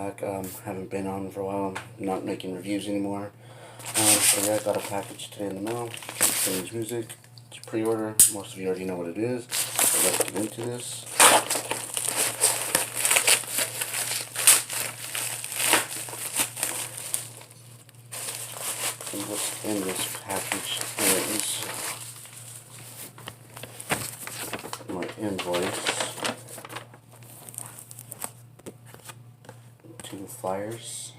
back. Haven't been on for a while. I'm not making reviews anymore. So yeah, I got a package today in the mail from StrangeMusic. It's pre-order. Most of you already know what it is. So let's get into this. And what's in this package is my invoice, 2 flyers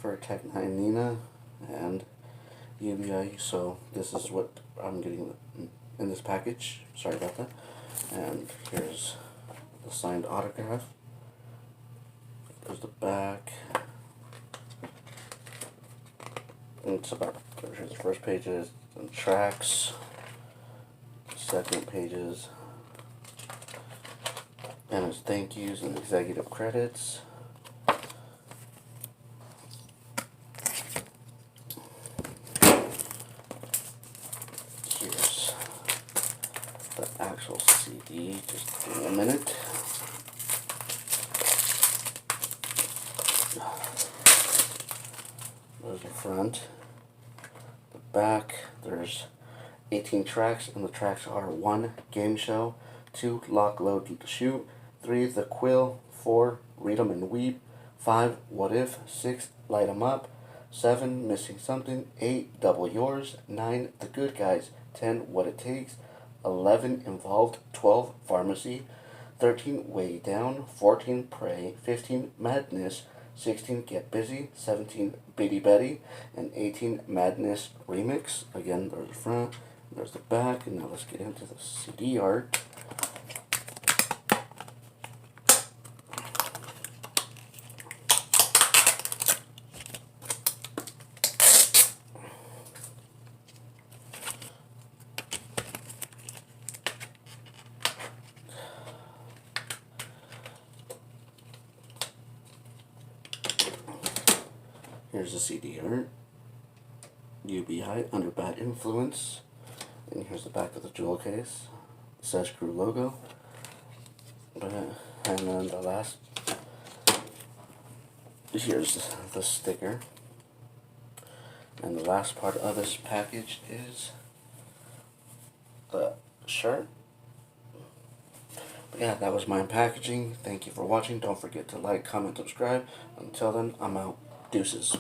for Tech 9 Nina and UBI. So this is what I'm getting in this package. Sorry about that. And here's the signed autograph. There's the back. And it's about, here's the first pages, and tracks, second pages, and his thank yous and executive credits. Here's the actual CD, just give me a minute. There's the front. The back, there's 18 tracks, and the tracks are 1, Game Show, 2, Lock, Load, Shoot, 3, The Quill, 4, Read 'em and Weep, 5, What If, 6, Light 'em Up, 7, Missing Something, 8, Double Yours, 9, The Good Guys, 10, What It Takes, 11, Involved, 12, Pharmacy, 13, Way Down, 14, Pray, 15, Madness, 16, Get Busy, 17, Bitty Betty, and 18, Madness Remix. Again, there's the front, there's the back, and now let's get into the CD art. Here's the CD art. UBI, Under Bad Influence. And here's the back of the jewel case. Sesh Crew logo. And then the last, here's the sticker. And the last part of this package is the shirt. But yeah, that was my packaging. Thank you for watching. Don't forget to like, comment, subscribe. Until then, I'm out. Deuces.